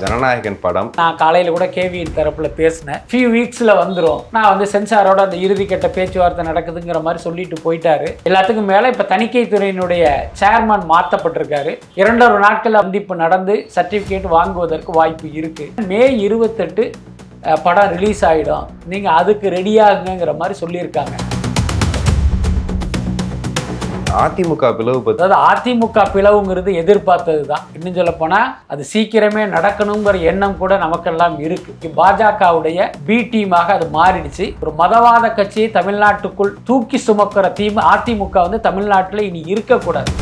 ஜனநாயகன் படம். நான் காலையில் கூட கேவியின் தரப்புல பேசினேன். ஃபியூ வீக்ஸில் வந்துடும், நான் வந்து சென்சாரோட அந்த இறுதிக்கட்ட பேச்சுவார்த்தை நடக்குதுங்கிற மாதிரி சொல்லிட்டு போயிட்டாரு. எல்லாத்துக்கும் மேலே இப்போ தணிக்கை துறையினுடைய சேர்மன் மாற்றப்பட்டிருக்காரு. 2 நாட்கள் சந்திப்பு நடந்து சர்டிஃபிகேட் வாங்குவதற்கு வாய்ப்பு இருக்கு. மே 28 படம் ரிலீஸ் ஆகிடும், நீங்கள் அதுக்கு ரெடியாகுங்கிற மாதிரி சொல்லியிருக்காங்க. அதிமுக பிளவு பற்றி, அதாவது அதிமுக பிளவுங்கிறது எதிர்பார்த்தது தான். இன்னும் சொல்ல போனால் அது சீக்கிரமே நடக்கணுங்கிற எண்ணம் கூட நமக்கெல்லாம் இருக்கு. பாஜகவுடைய பி டீமாக அது மாறிடுச்சு. ஒரு மதவாத கட்சியை தமிழ்நாட்டுக்குள் தூக்கி சுமக்கிற அதிமுக வந்து தமிழ்நாட்டில் இனி இருக்கக்கூடாது.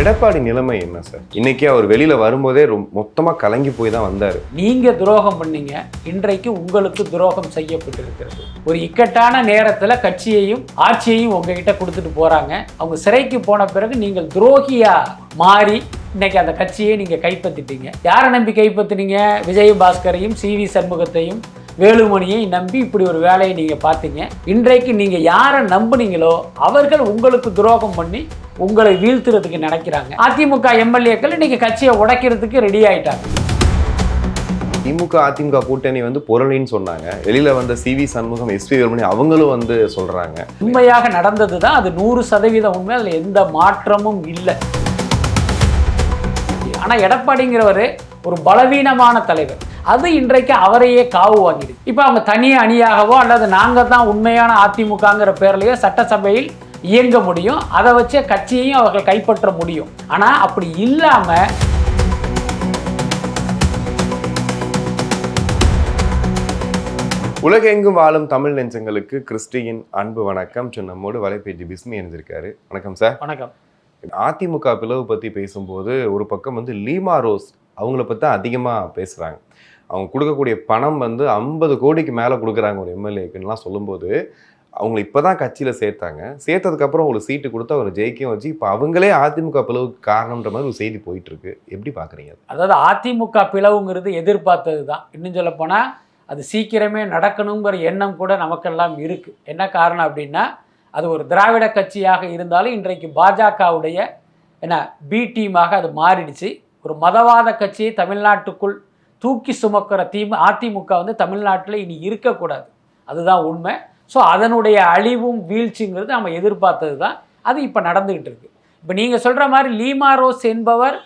எடப்பாடி நிலைமை என்ன சார்? இன்னைக்கு அவர் வெளியில வரும்போதே மொத்தமா கலங்கி போய் தான் வந்தாரு. நீங்க துரோகம் பண்ணீங்க, இன்றைக்கு உங்களுக்கு துரோகம் செய்யப்பட்டிருக்கிறது. ஒரு இக்கட்டான நேரத்துல கட்சியையும் ஆட்சியையும் உங்ககிட்ட கொடுத்துட்டு போறாங்க. அவங்க சிறைக்கு போன பிறகு நீங்கள் துரோகியா மாறி இன்னைக்கு அந்த கட்சியை நீங்க கைப்பற்றிட்டீங்க. யாரை நம்பி கைப்பற்றினீங்க? விஜயபாஸ்கரையும் CV சண்முகத்தையும் வேலுமணியை நம்பி இப்படி ஒரு வேலையை நீங்க பார்த்தீங்க. இன்றைக்கு நீங்க யாரை நம்புனீங்களோ அவர்கள் உங்களுக்கு துரோகம் பண்ணி உங்களை வீழ்த்துறதுக்கு நினைக்கிறாங்க. அதிமுக எம்எல்ஏக்கள் இன்னைக்கு கட்சியை உடைக்கிறதுக்கு ரெடி ஆயிட்டாங்க. திமுக அதிமுக கூட்டணி வந்து பொருளின்னு சொன்னாங்க. வெளியில வந்த CV சண்முகம், SP வேலுமணி அவங்களும் வந்து சொல்றாங்க. உண்மையாக நடந்தது தான், அது 100% உண்மை. அதுல எந்த மாற்றமும் இல்லை. ஆனா எடப்பாடிங்கிறவர் ஒரு பலவீனமான தலைவர். அது இன்றைக்கு அவரையே காவு வாங்கிடுது. இப்போ அவங்க தனி அணியாகவோ அல்லது நாங்கள் தான் உண்மையான அதிமுகங்கிற பேர்லையோ சட்டசபையில் இயங்க முடியும். அதை வச்சே கட்சியையும் அவர்கள் கைப்பற்ற முடியும். ஆனால் அப்படி இல்லாமல் உலகெங்கும் வாழும் தமிழ் நெஞ்சங்களுக்கு கிறிஸ்டியின் அன்பு வணக்கம். நம்மோடு வலைபேஜி பிஸ்மி இணைஞ்சிருக்காரு. வணக்கம் சார். வணக்கம். அதிமுக பிளவு பற்றி பேசும்போது ஒரு பக்கம் வந்து லீமா ரோஸ் அவங்கள பற்றி அதிகமாக பேசுகிறாங்க. அவங்க கொடுக்கக்கூடிய பணம் வந்து 50 கோடிக்கு மேலே கொடுக்குறாங்க ஒரு எம்எல்ஏக்குன்னெலாம் சொல்லும்போது, அவங்களை இப்போ தான் கட்சியில் சேர்த்தாங்க. சேர்த்ததுக்கப்புறம் ஒரு சீட்டு கொடுத்து அவர் ஜெயிக்கவும் வச்சு இப்போ அவங்களே அதிமுக பிளவுக்கு காரணன்ற மாதிரி ஒரு செய்தி போயிட்டுருக்கு. எப்படி பார்க்குறீங்க? அதாவது அதிமுக பிளவுங்கிறது எதிர்பார்த்தது தான். இன்னும் சொல்ல போனால் அது சீக்கிரமே நடக்கணுங்கிற எண்ணம் கூட நமக்கெல்லாம் இருக்குது. என்ன காரணம் அப்படின்னா, அது ஒரு திராவிட கட்சியாக இருந்தாலும் இன்றைக்கு பாஜகவுடைய பி டீமாக அது மாறிடுச்சு. ஒரு மதவாத கட்சியை தமிழ்நாட்டுக்குள் தூக்கி சுமக்கிற அதிமுக வந்து தமிழ்நாட்டில் இனி இருக்கக்கூடாது. அதுதான் உண்மை. ஸோ அதனுடைய அழிவும் வீழ்ச்சிங்கிறது நம்ம எதிர்பார்த்தது தான். அது இப்போ நடந்துக்கிட்டு இருக்கு. இப்போ நீங்கள் சொல்கிற மாதிரி லீமா ரோஸ் என்பவர்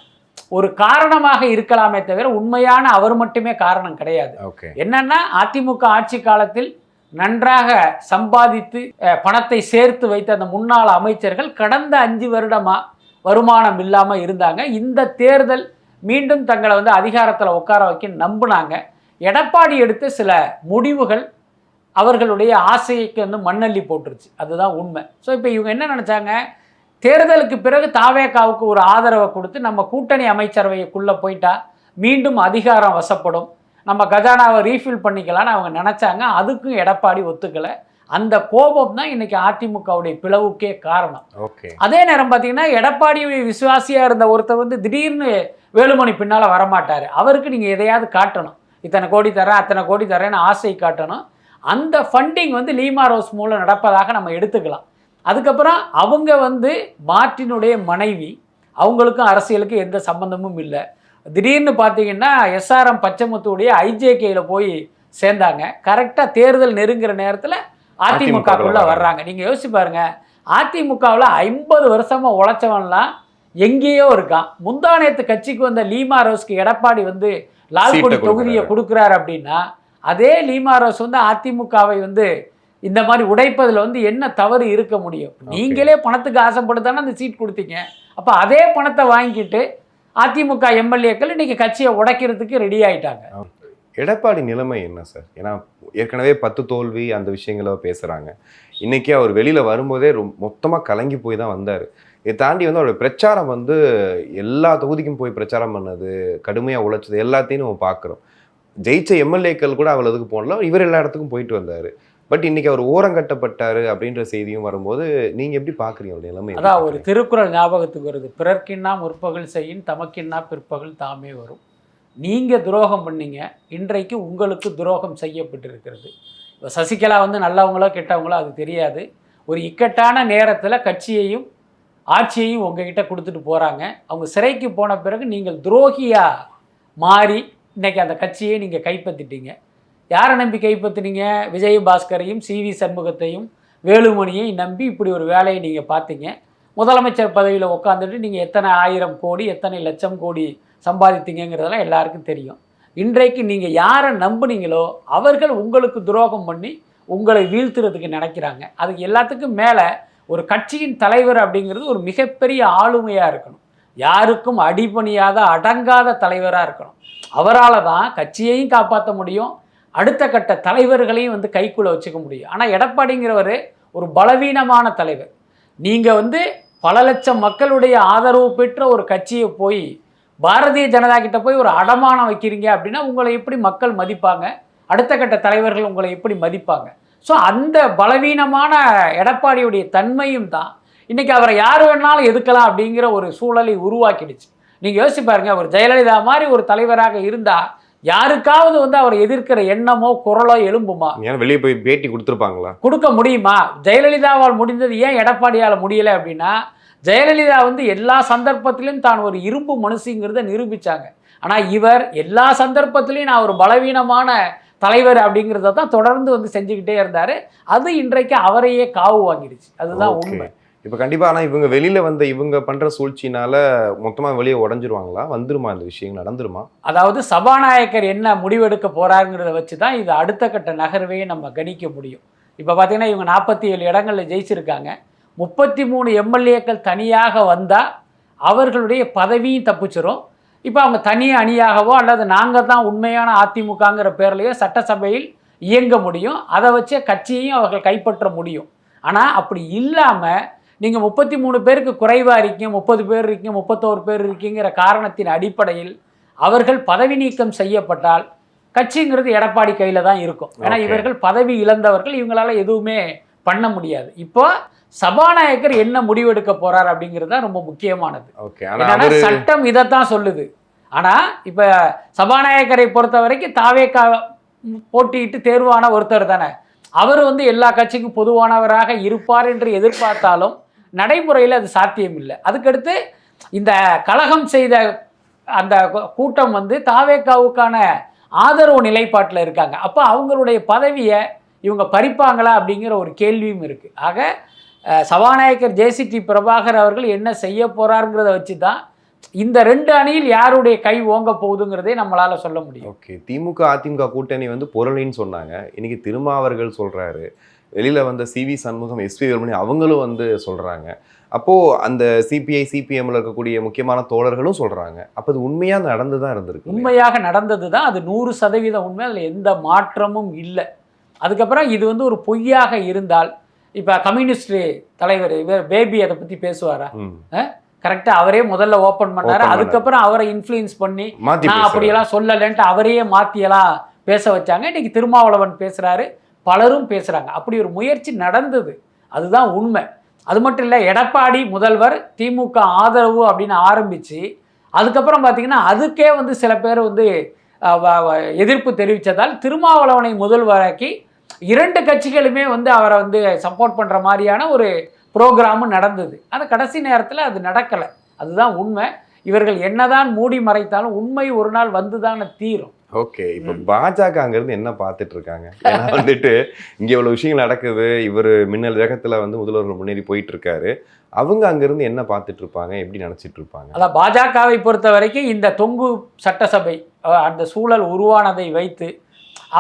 ஒரு காரணமாக இருக்கலாமே தவிர உண்மையான அவர் மட்டுமே காரணம் கிடையாது. என்னன்னா, அதிமுக ஆட்சி காலத்தில் நன்றாக சம்பாதித்து பணத்தை சேர்த்து வைத்த அந்த முன்னாள் அமைச்சர்கள் கடந்த 5 வருடமா வருமானம் இல்லாமல் இருந்தாங்க. இந்த தேர்தல் மீண்டும் தங்களை வந்து அதிகாரத்தில் உட்கார வைக்க நம்பினாங்க. எடப்பாடி எடுத்த சில முடிவுகள் அவர்களுடைய ஆசைக்கு வந்து மண்ணள்ளி போட்டுருச்சு. அதுதான் உண்மை. ஸோ இப்போ இவங்க என்ன நினச்சாங்க, தேர்தலுக்கு பிறகு தாவேகாவுக்கு ஒரு ஆதரவை கொடுத்து நம்ம கூட்டணி அமைச்சரவைக்குள்ளே போயிட்டா மீண்டும் அதிகாரம் வசப்படும், நம்ம கஜானாவை ரீஃபில் பண்ணிக்கலான்னு அவங்க நினச்சாங்க. அதுக்கும் எடப்பாடி ஒத்துக்கலை. அந்த கோபம் தான் இன்னைக்கு அதிமுகவுடைய பிளவுக்கே காரணம். அதே நேரம் பார்த்தீங்கன்னா, எடப்பாடியுடைய விசுவாசியாக இருந்த ஒருத்தர் வந்து திடீர்னு வேலுமணி பின்னால் வரமாட்டார். அவருக்கு நீங்கள் எதையாவது காட்டணும், இத்தனை கோடி தரேன் அத்தனை கோடி தரேன்னு ஆசை காட்டணும். அந்த ஃபண்டிங் வந்து லீமா ரோஸ் மூலம் நடப்பதாக நம்ம எடுத்துக்கலாம். அதுக்கப்புறம் அவங்க வந்து மார்ட்டினுடைய மனைவி, அவங்களுக்கும் அரசியலுக்கும் எந்த சம்பந்தமும் இல்லை. திடீர்னு பார்த்தீங்கன்னா SRM பச்சைமுத்துடைய IJKல போய் சேர்ந்தாங்க. கரெக்டாக தேர்தல் நெருங்குற நேரத்தில் அதிமுகக்குள்ள வர்றாங்க. நீங்கள் யோசிச்சு பாருங்க, அதிமுகவில் 50 வருஷமாக உழைச்சவன்லாம் எங்கேயோ இருக்கான். முந்தானேத்து கட்சிக்கு வந்த லீமா ரோஸ்க்கு எடப்பாடி வந்து லால்குடி தொகுதியை கொடுக்குறாரு அப்படின்னா, அதே லீமா ரோஸ் வந்து அதிமுகவை வந்து இந்த மாதிரி உடைப்பதில் வந்து என்ன தவறு இருக்க முடியும்? நீங்களே பணத்துக்கு ஆசைப்படுத்தானே அந்த சீட் கொடுத்தீங்க. அப்போ அதே பணத்தை வாங்கிட்டு அதிமுக எம்எல்ஏக்கள் இன்னைக்கு கட்சியை உடைக்கிறதுக்கு ரெடி ஆயிட்டாங்க. எடப்பாடி நிலைமை என்ன சார்? ஏன்னா ஏற்கனவே 10 தோல்வி அந்த விஷயங்கள பேசுகிறாங்க. இன்றைக்கி அவர் வெளியில் வரும்போதே மொத்தமாக கலங்கி போய் தான் வந்தார். இதை தாண்டி வந்து அவருடைய பிரச்சாரம் வந்து எல்லா தொகுதிக்கும் போய் பிரச்சாரம் பண்ணது, கடுமையாக உழைச்சது எல்லாத்தையும் நம்ம பார்க்குறோம். ஜெயிச்ச எம்எல்ஏக்கள் கூட அவ்வளோதுக்கு போனல, இவர் எல்லா இடத்துக்கும் போயிட்டு வந்தார். பட் இன்றைக்கி அவர் ஓரங்கட்டப்பட்டார் அப்படின்ற செய்தியும் வரும்போது நீங்கள் எப்படி பார்க்குறீங்க அவருடைய நிலைமை? அதான் ஒரு திருக்குறள் ஞாபகத்துக்கு வருது, பிறர்க்கின்னா முற்பகல் செய்யின் தமக்கின்னா பிற்பகல் தாமே வரும். நீங்கள் துரோகம் பண்ணீங்க, இன்றைக்கு உங்களுக்கு துரோகம் செய்யப்பட்டிருக்கிறது. இப்போ சசிகலா வந்து நல்லவங்களோ கெட்டவங்களோ அது தெரியாது. ஒரு இக்கட்டான நேரத்தில் கட்சியையும் ஆட்சியையும் உங்ககிட்ட கொடுத்துட்டு போகிறாங்க. அவங்க சிறைக்கு போன பிறகு நீங்கள் துரோகியாக மாறி இன்றைக்கி அந்த கட்சியை நீங்கள் கைப்பற்றிட்டீங்க. யாரை நம்பி கைப்பற்றினீங்க? விஜயபாஸ்கரையும் சிவி சண்முகத்தையும் வேலுமணியையும் நம்பி இப்படி ஒரு வேலையை நீங்கள் பார்த்தீங்க. முதலமைச்சர் பதவியில் உட்காந்துட்டு நீங்கள் எத்தனை 1000 கோடி எத்தனை லட்சம் கோடி சம்பாதித்தீங்கிறதெல்லாம் எல்லாருக்கும் தெரியும். இன்றைக்கு நீங்கள் யாரை நம்புனீங்களோ அவர்கள் உங்களுக்கு துரோகம் பண்ணி உங்களை வீழ்த்துறதுக்கு நினைக்கிறாங்க. அதுக்கு எல்லாத்துக்கும் மேலே ஒரு கட்சியின் தலைவர் அப்படிங்கிறது ஒரு மிகப்பெரிய ஆளுமையாக இருக்கணும். யாருக்கும் அடிபணியாத அடங்காத தலைவராக இருக்கணும். அவரால் தான் கட்சியையும் காப்பாற்ற முடியும், அடுத்த கட்ட தலைவர்களையும் வந்து கைக்குள்ளே வச்சுக்க முடியும். ஆனால் எடப்பாடிங்கிறவர் ஒரு பலவீனமான தலைவர். நீங்கள் பல லட்சம் மக்களுடைய ஆதரவு பெற்ற ஒரு கட்சியை போய் பாரதிய ஜனதா கிட்ட போய் ஒரு அடமானம் வைக்கிறீங்க அப்படின்னா உங்களை எப்படி மக்கள் மதிப்பாங்க? அடுத்த கட்ட தலைவர்கள் உங்களை எப்படி மதிப்பாங்க? ஸோ அந்த பலவீனமான எடப்பாடியுடைய தன்மையும் தான் இன்றைக்கி அவரை யார் வேணாலும் எதுக்கலாம் அப்படிங்கிற ஒரு சூழலை உருவாக்கிடுச்சு. நீங்கள் யோசிச்சு பாருங்க, அவர் ஜெயலலிதா மாதிரி ஒரு தலைவராக இருந்தால் யாருக்காவது அவரை எதிர்க்கிற எண்ணமோ குரலோ எழும்புமா? ஏன் வெளியே போய் பேட்டி கொடுத்துருப்பாங்களா? கொடுக்க முடியுமா? ஜெயலலிதாவால் முடிந்தது ஏன் எடப்பாடியால் முடியலை அப்படின்னா, ஜெயலலிதா எல்லா சந்தர்ப்பத்திலும் தான் ஒரு இரும்பு மனுஷங்கிறத நிரூபித்தாங்க. ஆனால் இவர் எல்லா சந்தர்ப்பத்திலையும் நான் ஒரு பலவீனமான தலைவர் அப்படிங்கிறத தான் தொடர்ந்து செஞ்சுக்கிட்டே இருந்தார். அது இன்றைக்கு அவரையே காவு வாங்கிடுச்சு. அதுதான் உண்மை. இப்போ கண்டிப்பாக. ஆனால் இவங்க வெளியில் இவங்க பண்ணுற சூழ்ச்சினால மொத்தமாக வெளியே உடஞ்சிருவாங்களா? வந்துருமா இந்த விஷயங்கள் நடந்துருமா? அதாவது சபாநாயகர் என்ன முடிவெடுக்க போகிறாருங்கிறத வச்சு தான் இது அடுத்த கட்ட நகர்வையே நம்ம கணிக்க முடியும். இப்போ பார்த்தீங்கன்னா இவங்க 47 இடங்களில் ஜெயிச்சிருக்காங்க. 33 எம்எல்ஏக்கள் தனியாக வந்தால் அவர்களுடைய பதவியும் தப்பிச்சிரும். இப்போ அவங்க தனி அணியாகவோ அல்லது நாங்கள் தான் உண்மையான அதிமுகங்கிற பேர்லையோ சட்டசபையில் இயங்க முடியும். அதை வச்சே கட்சியையும் அவர்கள் கைப்பற்ற முடியும். ஆனால் அப்படி இல்லாமல் நீங்கள் 33 பேருக்கு குறைவாக இருக்கீங்க, 30 பேர் இருக்கீங்க, 31 பேர் இருக்கீங்கிற காரணத்தின் அடிப்படையில் அவர்கள் பதவி நீக்கம் செய்யப்பட்டால் கட்சிங்கிறது எடப்பாடி கையில் தான் இருக்கும். ஏன்னா இவர்கள் பதவி இழந்தவர்கள், இவங்களால எதுவுமே பண்ண முடியாது. இப்போ சபாநாயகர் என்ன முடிவெடுக்க போறார் அப்படிங்கிறது தான் ரொம்ப முக்கியமானது. சட்டம் இதைத்தான் சொல்லுது. ஆனால் இப்போ சபாநாயகரை பொறுத்த வரைக்கும் தாவேகா போட்டியிட்டு தேர்வான ஒருத்தர் தானே. அவர் எல்லா கட்சிக்கும் பொதுவானவராக இருப்பார் என்று எதிர்பார்த்தாலும் நடைமுறையில் அது சாத்தியம் இல்லை. அதுக்கடுத்து இந்த கலகம் செய்த அந்த கூட்டம் தாவேகாவுக்கான ஆதரவு நிலைப்பாட்டில் இருக்காங்க. அப்போ அவங்களுடைய பதவியை இவங்க பறிப்பாங்களா அப்படிங்கிற ஒரு கேள்வியும் இருக்குது. ஆக சபாநாயகர் ஜேசிடி பிரபாகர் அவர்கள் என்ன செய்ய போகிறாருங்கிறத வச்சு தான் இந்த 2 அணியில் யாருடைய கை ஓங்க போகுதுங்கிறதே நம்மளால் சொல்ல முடியும். ஓகே, திமுக அதிமுக கூட்டணி பொருளின்னு சொன்னாங்க. இன்னைக்கு திருமாவர்கள் சொல்கிறாரு, வெளியில் சிவி சண்முகம் எஸ்பி வேலுமணி அவங்களும் சொல்கிறாங்க. அப்போது அந்த சிபிஐ சிபிஎம்மில் இருக்கக்கூடிய முக்கியமான தோழர்களும் சொல்கிறாங்க. அப்போ அது உண்மையாக நடந்து தான் இருந்திருக்கு. உண்மையாக நடந்தது தான், அது 100% உண்மை. அதில் எந்த மாற்றமும் இல்லை. அதுக்கப்புறம் இது ஒரு பொய்யாக இருந்தால், இப்போ கம்யூனிஸ்ட் தலைவர் இவர் பேபி அதை பற்றி பேசுவாரா? கரெக்டாக அவரே முதல்ல ஓப்பன் பண்ணாரு. அதுக்கப்புறம் அவரை இன்ஃப்ளூயன்ஸ் பண்ணி நான் அப்படியெல்லாம் சொல்லலைன்ட்டு அவரையே மாற்றியெல்லாம் பேச வச்சாங்க. இன்னைக்கு திருமாவளவன் பேசுகிறாரு, பலரும் பேசுகிறாங்க. அப்படி ஒரு முயற்சி நடந்தது, அதுதான் உண்மை. அது மட்டும் இல்லை, எடப்பாடி முதல்வர் திமுக ஆதரவு அப்படின்னு ஆரம்பித்து அதுக்கப்புறம் பார்த்திங்கன்னா அதுக்கே சில பேர் எதிர்ப்பு தெரிவித்ததால் திருமாவளவனை முதல்வராக்கி 2 கட்சிகளுமே அவரை சப்போர்ட் பண்ணுற மாதிரியான ஒரு ப்ரோக்ராமும் நடந்தது. அது கடைசி நேரத்தில் அது நடக்கலை. அதுதான் உண்மை. இவர்கள் என்னதான் மூடி மறைத்தாலும் உண்மை ஒரு நாள் வந்துதான தீரும். ஓகே, இப்போ பாஜக அங்கேருந்து என்ன பார்த்துட்டு இருக்காங்க? ஏன்னா இங்கே இவ்வளோ விஷயங்கள் நடக்குது, இவர் மின்னல் வேகத்தில் முதல்வர்கள் முன்னேறி போயிட்டு இருக்காரு. அவங்க அங்கேருந்து என்ன பார்த்துட்டு இருப்பாங்க, எப்படி நினச்சிட்டு இருப்பாங்க? அதான் பாஜகவை பொறுத்த வரைக்கும் இந்த தொங்கு சட்டசபை அந்த சூழல் உருவானதை வைத்து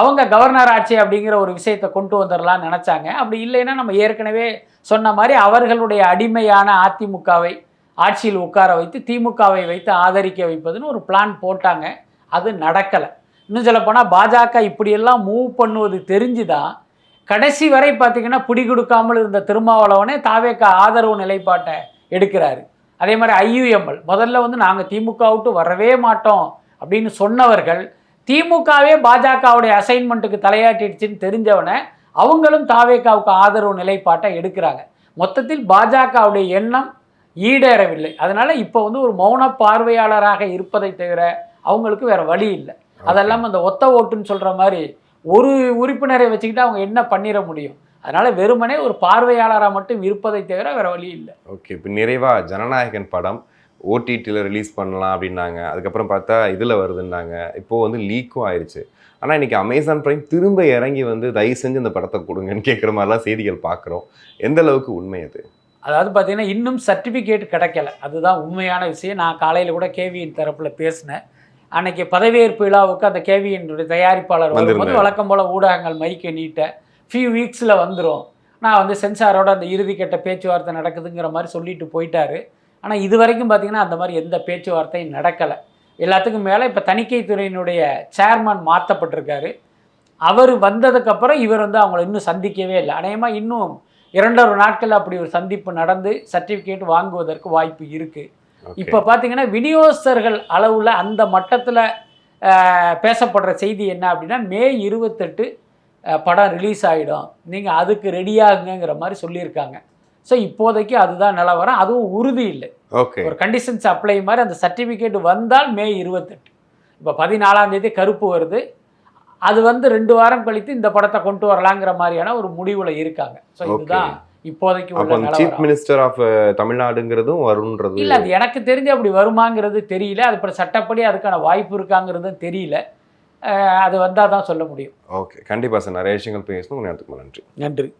அவங்க கவர்னர் ஆட்சி அப்படிங்கிற ஒரு விஷயத்தை கொண்டு வந்துடலாம்னு நினச்சாங்க. அப்படி இல்லைன்னா நம்ம ஏற்கனவே சொன்ன மாதிரி அவர்களுடைய அடிமையான அதிமுகவை ஆட்சியில் உட்கார வைத்து திமுகவை வைத்து ஆதரிக்க வைப்பதுன்னு ஒரு பிளான் போட்டாங்க. அது நடக்கலை. இன்னும் சொல்லப்போனால் பாஜக இப்படியெல்லாம் மூவ் பண்ணுவது தெரிஞ்சுதான் கடைசி வரை பார்த்திங்கன்னா பிடி கொடுக்காமல் இருந்த திருமாவளவனே தாவேக ஆதரவு நிலைப்பாட்டை எடுக்கிறாரு. அதே மாதிரி ஐயுஎம்எல் முதல்ல நாங்கள் திமுக விட்டு வரவே மாட்டோம் அப்படின்னு சொன்னவர்கள் திமுகவே பாஜகவுடைய அசைன்மெண்ட்டுக்கு தலையாட்டிடுச்சுன்னு தெரிஞ்சவனை அவங்களும் தாவேகாவுக்கு ஆதரவு நிலைப்பாட்டை எடுக்கிறாங்க. மொத்தத்தில் பாஜகவுடைய எண்ணம் ஈடேறவில்லை. அதனால் இப்போ ஒரு மௌன பார்வையாளராக இருப்பதை தவிர அவங்களுக்கு வேறு வழி இல்லை. அதெல்லாம் அந்த ஒத்த ஓட்டுன்னு சொல்கிற மாதிரி ஒரு உறுப்பினரை வச்சுக்கிட்டு அவங்க என்ன பண்ணிட முடியும்? அதனால் வெறுமனே ஒரு பார்வையாளராக மட்டும் இருப்பதை தவிர வேறு வழி இல்லை. ஓகே, இப்போ நிறைவாக ஜனநாயகன் படம் ஓடிடியில் ரிலீஸ் பண்ணலாம் அப்படின்னாங்க. அதுக்கப்புறம் பார்த்தா இதில் வருதுன்னாங்க. இப்போது வந்து லீக்கும் ஆயிடுச்சு. ஆனால் இன்றைக்கி அமேசான் பிரைம் திரும்ப இறங்கி வந்து தயவு செஞ்சு இந்த படத்தை கொடுங்கன்னு கேட்குற மாதிரிலாம் செய்திகள் பார்க்குறோம். எந்த அளவுக்கு உண்மை அது? அதாவது பார்த்தீங்கன்னா இன்னும் சர்டிஃபிகேட் கிடைக்கல, அதுதான் உண்மையான விஷயம். நான் காலையில் கூட கேவியின் தரப்பில் பேசினேன். அன்னைக்கு பதவியேற்பு விழாவுக்கு அந்த கேவியினுடைய தயாரிப்பாளர் வரும்போது வழக்கம் போல் ஊடகங்கள் மைக்கை நீட்ட ஃபியூ வீக்ஸில் வந்துடும், நான் வந்து சென்சாரோட அந்த இறுதிக்கட்ட பேச்சுவார்த்தை நடக்குதுங்கிற மாதிரி சொல்லிட்டு போயிட்டாரு. ஆனால் இது வரைக்கும் பார்த்தீங்கன்னா அந்த மாதிரி எந்த பேச்சுவார்த்தையும் நடக்கலை. எல்லாத்துக்கும் மேலே இப்போ தணிக்கைத்துறையினுடைய சேர்மன் மாற்றப்பட்டிருக்காரு. அவர் வந்ததுக்கப்புறம் இவர் வந்து அவங்கள இன்னும் சந்திக்கவே இல்லை. அநேகமாக இன்னும் 2 நாட்கள் அப்படி ஒரு சந்திப்பு நடந்து சர்டிஃபிகேட் வாங்குவதற்கு வாய்ப்பு இருக்குது. இப்போ பார்த்தீங்கன்னா விநியோகஸ்தர்கள் அளவில் அந்த மட்டத்தில் பேசப்படுற செய்தி என்ன அப்படின்னா, மே 28 படம் ரிலீஸ் ஆகிடும், நீங்கள் அதுக்கு ரெடியாகுங்கிற மாதிரி சொல்லியிருக்காங்க. ஸோ இப்போதைக்கு அதுதான் நிலவரம். அதுவும் உறுதி இல்லை. ஓகே, ஒரு கண்டிஷன்ஸ் அப்ளை மாதிரி அந்த சர்டிஃபிகேட் வந்தால் மே 28. இப்போ 14ஆம் தேதி கருப்பு வருது, அது வந்து 2 வாரம் கழித்து இந்த படத்தை கொண்டு வரலாங்கிற மாதிரியான ஒரு முடிவில் இருக்காங்க. ஸோ இதுதான் இப்போதைக்கு உள்ள சீஃப் நிலவரம். மினிஸ்டர் ஆஃப் தமிழ்நாடுங்கிறதும் வரும்ன்றது இல்லை, அது எனக்கு தெரிஞ்சு அப்படி வருமாங்கிறது தெரியல. அது இப்போ சட்டப்படி அதுக்கான வாய்ப்பு இருக்காங்கிறதும் தெரியல. அது வந்தால் தான் சொல்ல முடியும். ஓகே, கண்டிப்பாக சார். நிறைய விஷயங்கள் பேசணும். நேரத்துக்கு நன்றி. நன்றி.